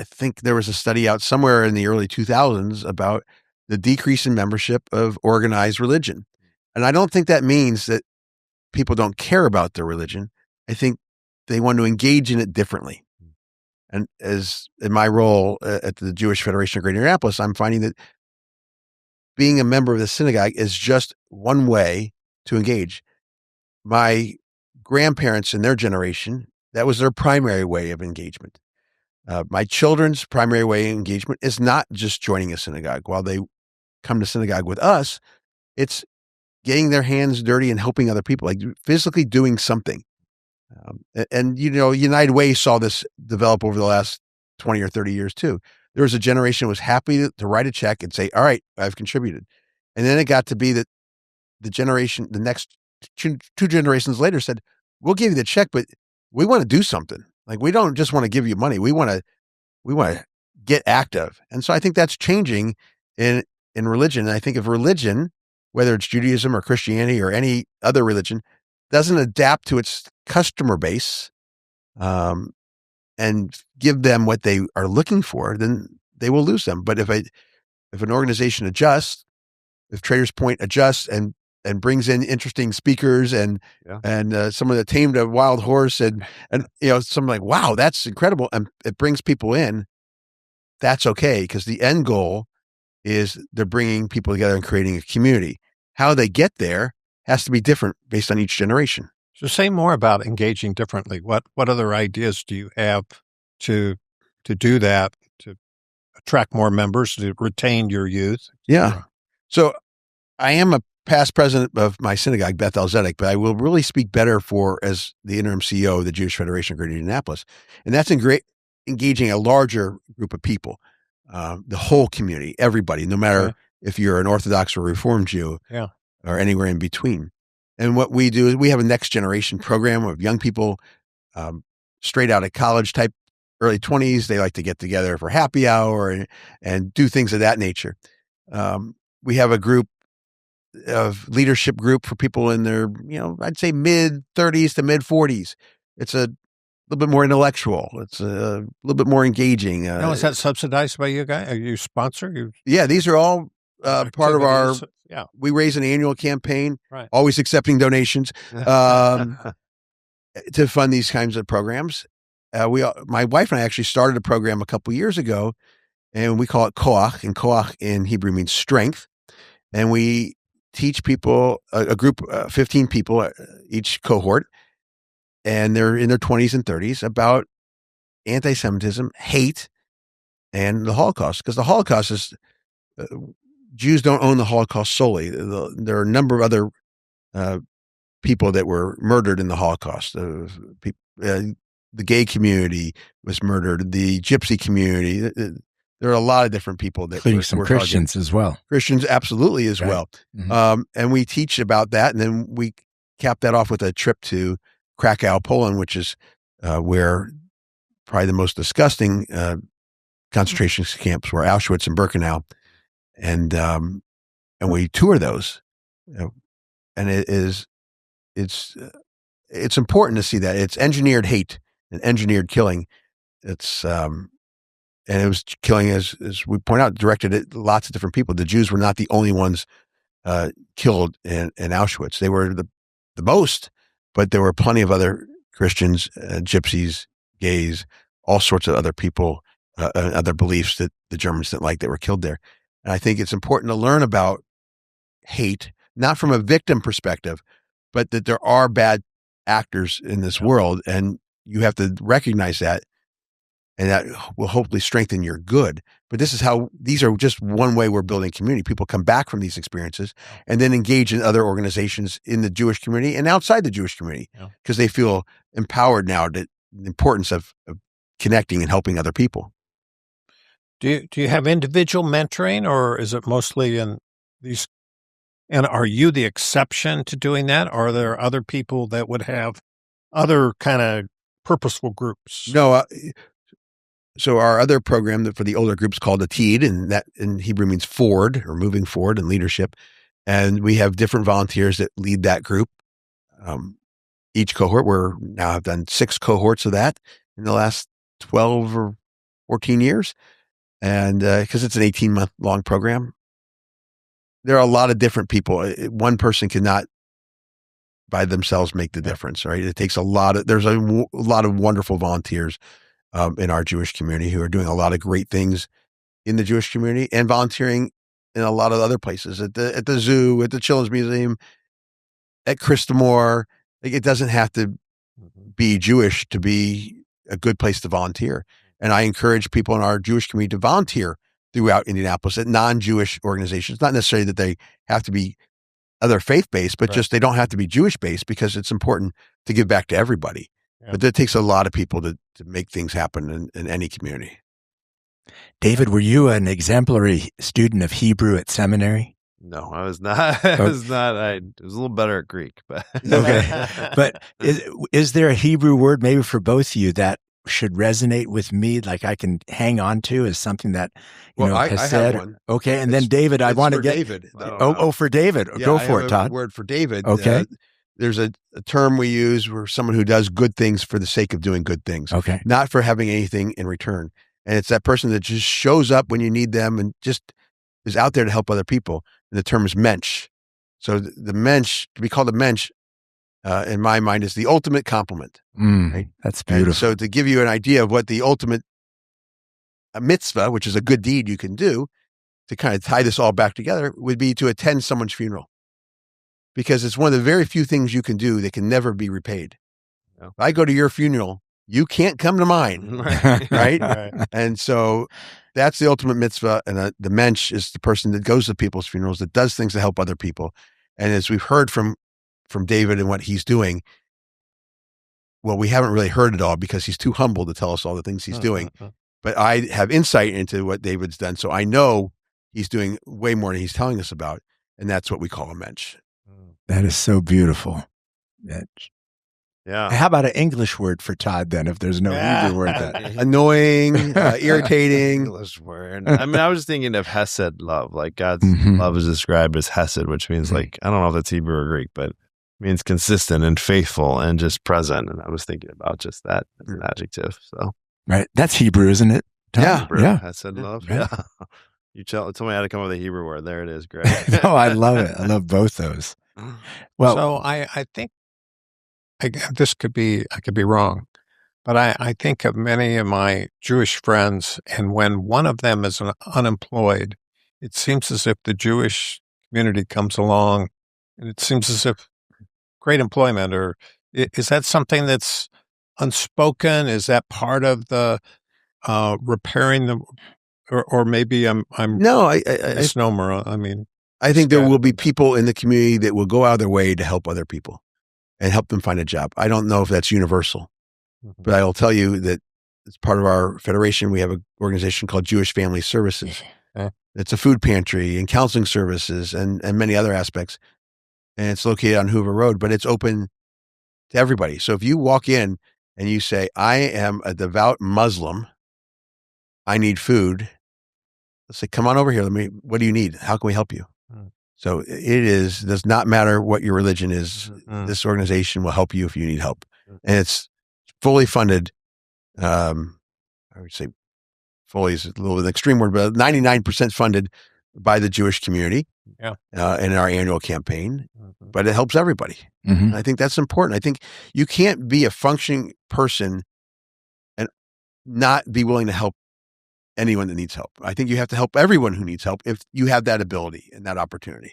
think there was a study out somewhere in the early 2000s about the decrease in membership of organized religion. And I don't think that means that people don't care about their religion. I think they want to engage in it differently. And as in my role at the Jewish Federation of Greater Indianapolis, I'm finding that being a member of the synagogue is just one way to engage. My grandparents in their generation, that was their primary way of engagement. My children's primary way of engagement is not just joining a synagogue. While they come to synagogue with us, it's getting their hands dirty and helping other people, like physically doing something. And United Way saw this develop over the last 20 or 30 years too. There was a generation that was happy to write a check and say, all right, I've contributed. And then it got to be that the next two generations later said, we'll give you the check, but we want to do something. Like, we don't just want to give you money. We want to get active. And so I think that's changing in religion. And I think if religion, whether it's Judaism or Christianity or any other religion, doesn't adapt to its customer base and give them what they are looking for, then they will lose them. But if an organization adjusts, if Trader's Point adjusts and brings in interesting speakers and someone that tamed a wild horse and someone like, wow, that's incredible, and it brings people in, that's okay, because the end goal is they're bringing people together and creating a community. How they get there has to be different based on each generation. So say more about engaging differently. What other ideas do you have to do that, to attract more members, to retain your youth? Yeah. So I am a past president of my synagogue, Beth-El Zedek, but I will really speak better as the interim CEO of the Jewish Federation of Greater Indianapolis. And that's engaging a larger group of people, the whole community, everybody, no matter if you're an Orthodox or Reformed Jew or anywhere in between. And what we do is we have a next generation program of young people straight out of college type, early 20s. They like to get together for happy hour and do things of that nature. We have a leadership group for people in their, I'd say mid 30s to mid 40s. It's a little bit more intellectual. It's a little bit more engaging. Now, is that subsidized by you guys? Are you sponsor? Yeah, these are all part of our. Yeah. We raise an annual campaign, Right. always accepting donations to fund these kinds of programs. My wife and I actually started a program a couple years ago, and we call it Koach, and Koach in Hebrew means strength. And we teach people, a group, 15 people, each cohort, and they're in their 20s and 30s, about anti-Semitism, hate, and the Holocaust. Because the Holocaust is, Jews don't own the Holocaust solely. There are a number of other people that were murdered in the Holocaust. The gay community was murdered. The gypsy community. There are a lot of different people that including some Christians as well. Christians absolutely as Right. well. Mhm. And we teach about that, and then we cap that off with a trip to Krakow, Poland, which is where probably the most disgusting concentration camps were, Auschwitz and Birkenau, and we tour those, and it's important to see that it's engineered hate and engineered killing. It's and it was killing, as we point out, directed at lots of different people. The Jews were not the only ones killed in Auschwitz. They were the most, but there were plenty of other Christians, gypsies, gays, all sorts of other people, other beliefs that the Germans didn't like that were killed there. And I think it's important to learn about hate, not from a victim perspective, but that there are bad actors in this world, and you have to recognize that, and that will hopefully strengthen your good. But these are just one way we're building community. People come back from these experiences and then engage in other organizations in the Jewish community and outside the Jewish community, because they feel empowered now to the importance of connecting and helping other people. Do you have individual mentoring, or is it mostly in these? And are you the exception to doing that? Or are there other people that would have other kind of purposeful groups? No. So our other program for the older groups called Atid, and that in Hebrew means forward, or moving forward in leadership. And we have different volunteers that lead that group. Each cohort, now have done 6 cohorts of that in the last 12 or 14 years. And because it's an 18-month long program, there are a lot of different people. One person cannot by themselves make the difference, right? It takes there's a lot of wonderful volunteers in our Jewish community who are doing a lot of great things in the Jewish community and volunteering in a lot of other places, at the zoo, at the Children's Museum, at Christamore. Like, it doesn't have to be Jewish to be a good place to volunteer. And I encourage people in our Jewish community to volunteer throughout Indianapolis at non-Jewish organizations. Not necessarily that they have to be other faith-based, but just they don't have to be Jewish-based, because it's important to give back to everybody. Yeah. But it takes a lot of people to make things happen in any community. David, were you an exemplary student of Hebrew at seminary? No, I was not. I was not. I was a little better at Greek, but okay. But is there a Hebrew word maybe for both of you that should resonate with me, like I can hang on to as something that Hesed? I have one. Okay, and then David, I want to get David. For David. Yeah, go for it, Todd. Word for David. Okay. There's a term we use for someone who does good things for the sake of doing good things. Okay. Not for having anything in return. And it's that person that just shows up when you need them and just is out there to help other people. And the term is Mensch. So the Mensch, to be called a Mensch, in my mind, is the ultimate compliment. Right? That's beautiful. And so to give you an idea of what the ultimate mitzvah, which is a good deed you can do, to kind of tie this all back together, would be to attend someone's funeral. Because it's one of the very few things you can do that can never be repaid. If I go to your funeral, you can't come to mine, right? And so that's the ultimate mitzvah. And the mensch is the person that goes to people's funerals, that does things to help other people. And as we've heard from David and what he's doing, well, we haven't really heard it all because he's too humble to tell us all the things he's doing. But I have insight into what David's done. So I know he's doing way more than he's telling us about. And that's what we call a mensch. That is so beautiful. Yeah. How about an English word for Todd then, if there's no Hebrew word that? Annoying, irritating. English word. I mean, I was thinking of Hesed love. Like God's love is described as Hesed, which means like, I don't know if that's Hebrew or Greek, but it means consistent and faithful and just present. And I was thinking about just that as an adjective. So right. That's Hebrew, isn't it, Todd? Yeah. Hebrew, Hesed love. Right. Yeah. You tell me how to come up with a Hebrew word. There it is, Greg. No, I love it. I love both those. Well, so I think I could be wrong, but I think of many of my Jewish friends, and when one of them is unemployed, it seems as if the Jewish community comes along, and it seems as if great employment. Or is that something that's unspoken? Is that part of the repairing the, or maybe I'm No, a misnomer. I mean, I think there will be people in the community that will go out of their way to help other people and help them find a job. I don't know if that's universal, but I will tell you that as part of our federation, we have an organization called Jewish Family Services. It's a food pantry and counseling services and many other aspects. And it's located on Hoover Road, but it's open to everybody. So if you walk in and you say, I am a devout Muslim, I need food. Let's say, come on over here. What do you need? How can we help you? So does not matter what your religion is. This organization will help you if you need help. And it's fully funded. I would say fully is a little bit of an extreme word, but 99% funded by the Jewish community in our annual campaign, but it helps everybody. And I think that's important. I think you can't be a functioning person and not be willing to help anyone that needs help. I think you have to help everyone who needs help if you have that ability and that opportunity.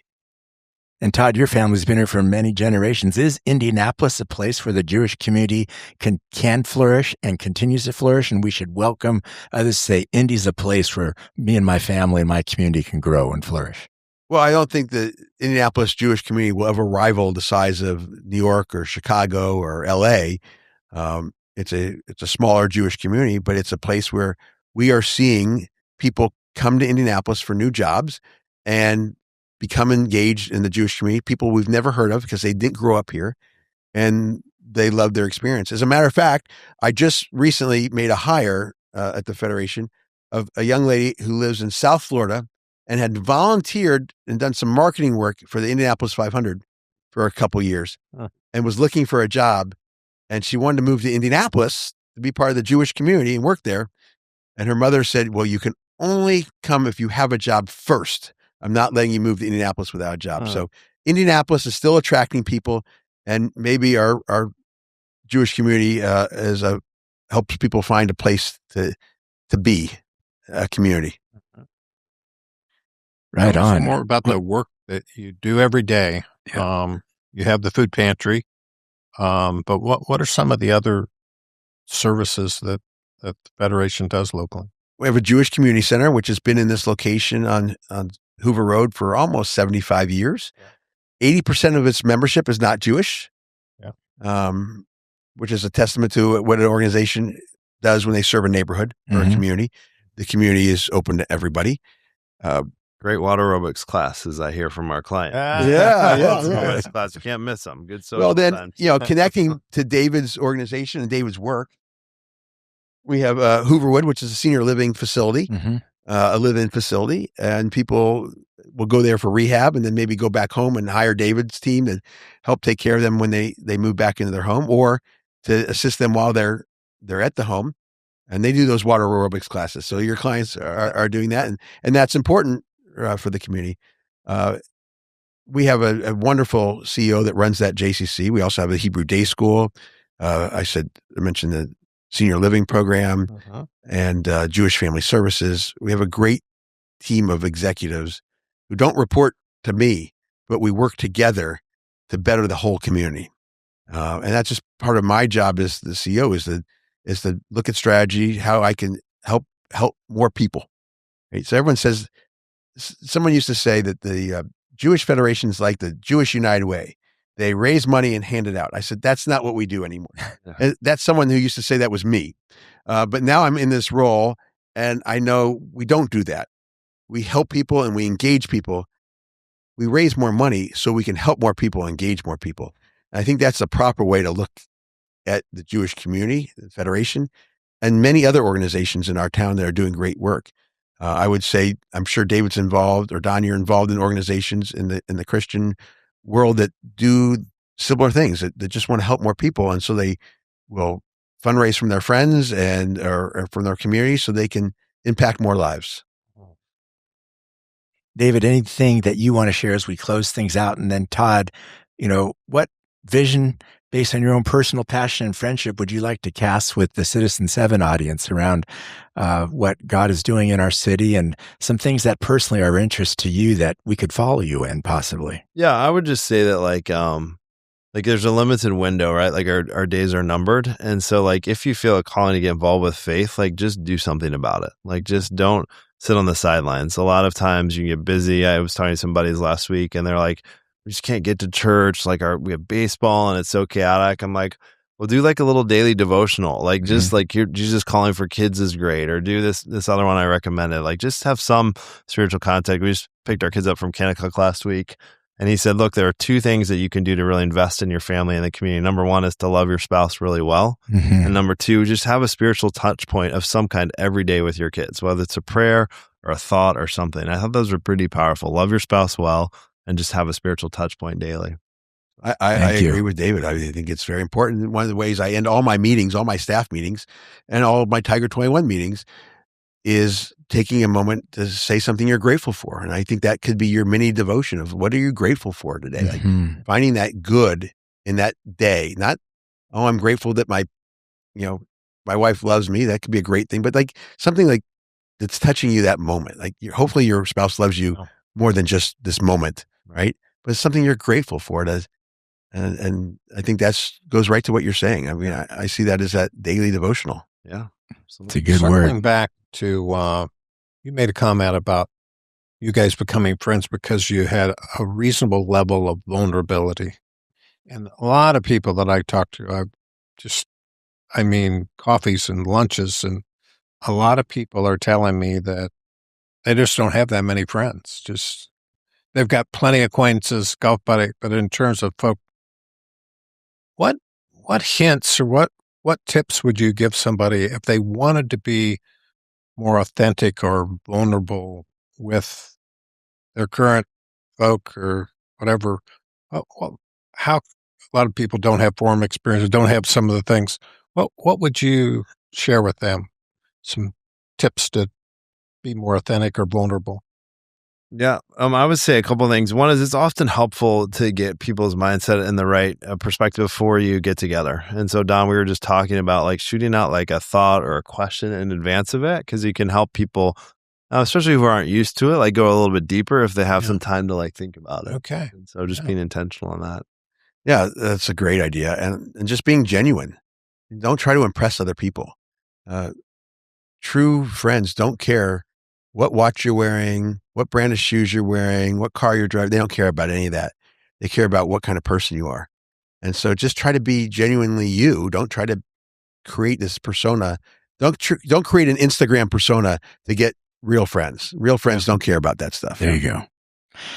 And Todd, your family's been here for many generations. Is Indianapolis a place where the Jewish community can flourish and continues to flourish? And we should welcome others to say, Indy's a place where me and my family and my community can grow and flourish. Well, I don't think the Indianapolis Jewish community will ever rival the size of New York or Chicago or LA. It's a smaller Jewish community, but it's a place where we are seeing people come to Indianapolis for new jobs and become engaged in the Jewish community, people we've never heard of because they didn't grow up here, and they love their experience. As a matter of fact, I just recently made a hire at the Federation of a young lady who lives in South Florida and had volunteered and done some marketing work for the Indianapolis 500 for a couple years and was looking for a job. And she wanted to move to Indianapolis to be part of the Jewish community and work there. And her mother said, well, you can only come if you have a job first. I'm not letting you move to Indianapolis without a job. So Indianapolis is still attracting people, and maybe our Jewish community helps people find a place to be a community. Right on. More about the work that you do every day. Yeah. You have the food pantry, but what are some of the other services that the Federation does locally? We have a Jewish community center, which has been in this location on Hoover Road for almost 75 years. 80% of its membership is not Jewish, which is a testament to what an organization does when they serve a neighborhood or a community. The community is open to everybody. Great water aerobics classes, I hear from our client. Class. You can't miss them. Good social times. Connecting to David's organization and David's work, we have Hooverwood, which is a senior living facility, a live-in facility, and people will go there for rehab and then maybe go back home and hire David's team to help take care of them when they move back into their home, or to assist them while they're at the home. And they do those water aerobics classes. So your clients are doing that, and that's important for the community. We have a wonderful CEO that runs that JCC. We also have a Hebrew day school. I mentioned the senior living program and Jewish Family Services. We have a great team of executives who don't report to me, but we work together to better the whole community. And that's just part of my job as the CEO is to look at strategy, how I can help more people. Right? So everyone says, someone used to say that the Jewish Federation is like the Jewish United Way. They raise money and hand it out. I said, that's not what we do anymore. That's someone who used to say that was me. But now I'm in this role, and I know we don't do that. We help people and we engage people. We raise more money so we can help more people, engage more people. And I think that's the proper way to look at the Jewish community, the Federation, and many other organizations in our town that are doing great work. I would say, I'm sure David's involved, or Don, you're involved in organizations in the Christian world that do similar things, that just want to help more people. And so they will fundraise from their friends or from their community so they can impact more lives. David, anything that you want to share as we close things out? And then Todd, what vision based on your own personal passion and friendship would you like to cast with the Citizen 7 audience around what God is doing in our city and some things that personally are of interest to you that we could follow you in possibly? Yeah, I would just say that like there's a limited window, right? Like our days are numbered. And so like if you feel a calling to get involved with faith, like just do something about it. Like just don't sit on the sidelines. A lot of times you get busy. I was talking to some buddies last week and they're like, we just can't get to church. Like we have baseball and it's so chaotic. I'm like, well, do like a little daily devotional. Like just like your Jesus Calling for Kids is great. Or do this other one I recommended. Like just have some spiritual contact. We just picked our kids up from Kennecook last week. And he said, look, there are two things that you can do to really invest in your family and the community. Number one is to love your spouse really well. And number two, just have a spiritual touch point of some kind every day with your kids, whether it's a prayer or a thought or something. I thought those were pretty powerful. Love your spouse well and just have a spiritual touch point daily. I agree with David. I think it's very important. One of the ways I end all my meetings, all my staff meetings, and all of my Tiger 21 meetings is taking a moment to say something you're grateful for. And I think that could be your mini devotion of what are you grateful for today? Like finding that good in that day, not, oh, I'm grateful that my wife loves me. That could be a great thing, but like something like that's touching you that moment. Like hopefully your spouse loves you more than just this moment, right? But it's something you're grateful for. And I think goes right to what you're saying. I mean, I see that as that daily devotional. Yeah. It's a good Circling word. back to, you made a comment about you guys becoming friends because you had a reasonable level of vulnerability. And a lot of people that I talk to, coffees and lunches, and a lot of people are telling me that they just don't have that many friends. Just, they've got plenty of acquaintances, golf buddy, but in terms of folk, what hints or what tips would you give somebody if they wanted to be more authentic or vulnerable with their current folk or whatever? How a lot of people don't have forum experience, don't have some of the things. What would you share with them? Some tips to be more authentic or vulnerable? Yeah, I would say a couple of things. One is it's often helpful to get people's mindset in the right perspective before you get together. And so, Don, we were just talking about like shooting out like a thought or a question in advance of it, because you can help people, especially who aren't used to it, like go a little bit deeper if they have some time to like think about it. Okay. And so just being intentional on that. Yeah, that's a great idea. And just being genuine. Don't try to impress other people. True friends don't care what watch you're wearing, what brand of shoes you're wearing, what car you're driving. They don't care about any of that. They care about what kind of person you are. And so just try to be genuinely you. Don't try to create this persona. Don't create an Instagram persona to get real friends. Real friends don't care about that stuff. There you go.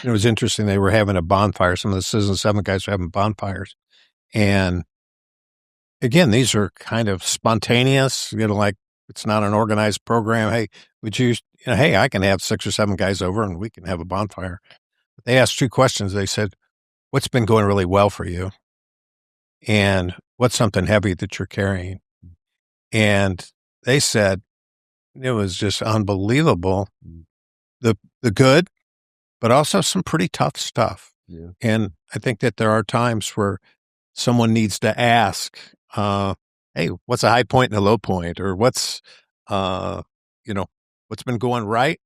It was interesting. They were having a bonfire. Some of the Citizen 7 guys were having bonfires. And again, these are kind of spontaneous, like it's not an organized program. Hey, would you, hey, I can have 6 or 7 guys over and we can have a bonfire. But they asked 2 questions. They said, what's been going really well for you? And what's something heavy that you're carrying? And they said, it was just unbelievable. The good, but also some pretty tough stuff. Yeah. And I think that there are times where someone needs to ask, hey, what's a high point and a low point? Or what's been going right?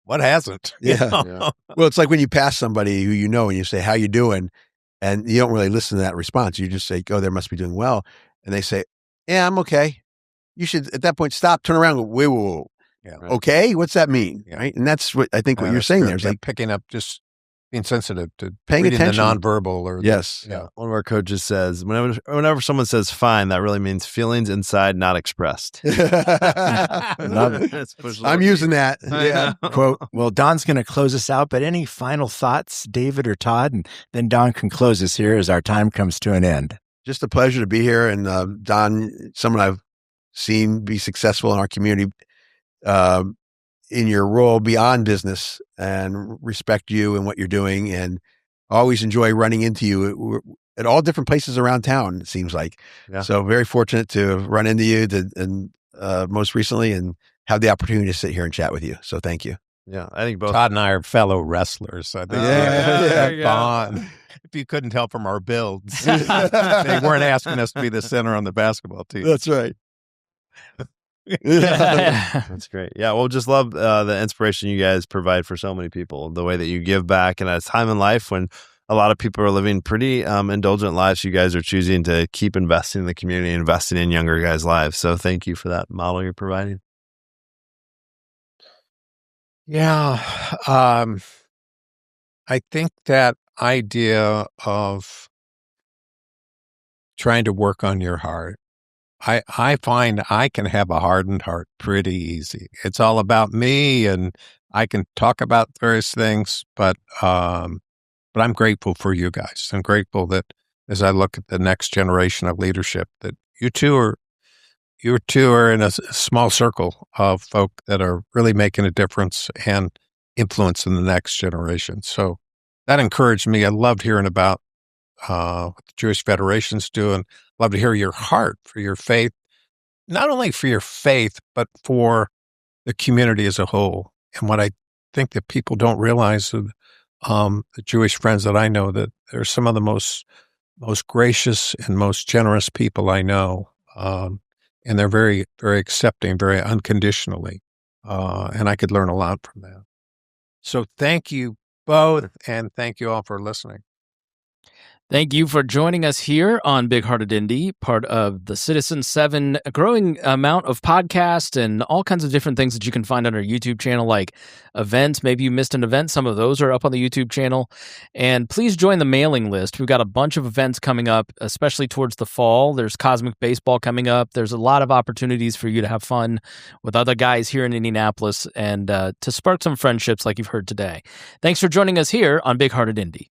What hasn't? Yeah. Well, it's like when you pass somebody who you know and you say, how you doing? And you don't really listen to that response. You just say, oh, they must be doing well. And they say, yeah, I'm okay. You should, at that point, stop, turn around, and go, whoa. Yeah. Right. Okay? What's that mean? Yeah. Right? And that's what I think what you're saying there is like picking up, just being sensitive to paying attention, the nonverbal. Or yes. One of our coaches says, whenever someone says fine, that really means feelings inside, not expressed. Love it. I'm using that. Yeah. Quote. Well, Don's going to close us out, but any final thoughts, David or Todd? And then Don can close us here as our time comes to an end. Just a pleasure to be here. And Don, someone I've seen be successful in our community, in your role beyond business, and respect you and what you're doing, and always enjoy running into you at all different places around town, it seems like. Yeah. So very fortunate to run into you and most recently and have the opportunity to sit here and chat with you. So thank you. Yeah, I think both. Todd and I are fellow wrestlers. I think that bond. If you couldn't tell from our builds, they weren't asking us to be the center on the basketball team. That's right. That's great. Yeah, well, just love the inspiration you guys provide for so many people, the way that you give back. And at a time in life when a lot of people are living pretty indulgent lives, you guys are choosing to keep investing in the community, investing in younger guys' lives. So thank you for that model you're providing. Yeah. I think that idea of trying to work on your heart, I find I can have a hardened heart pretty easy. It's all about me, and I can talk about various things, but I'm grateful for you guys. I'm grateful that as I look at the next generation of leadership, that you two are in a small circle of folk that are really making a difference and influencing the next generation. So that encouraged me. I loved hearing about what the Jewish Federation's doing. Love to hear your heart for your faith, not only for your faith, but for the community as a whole. And what I think that people don't realize, the Jewish friends that I know, that they're some of the most gracious and most generous people I know. And they're very, very accepting, very unconditionally. And I could learn a lot from that. So thank you both, and thank you all for listening. Thank you for joining us here on Big Hearted Indy, part of the Citizen 7, a growing amount of podcasts and all kinds of different things that you can find on our YouTube channel, like events. Maybe you missed an event. Some of those are up on the YouTube channel. And please join the mailing list. We've got a bunch of events coming up, especially towards the fall. There's Cosmic Baseball coming up. There's a lot of opportunities for you to have fun with other guys here in Indianapolis and to spark some friendships like you've heard today. Thanks for joining us here on Big Hearted Indy.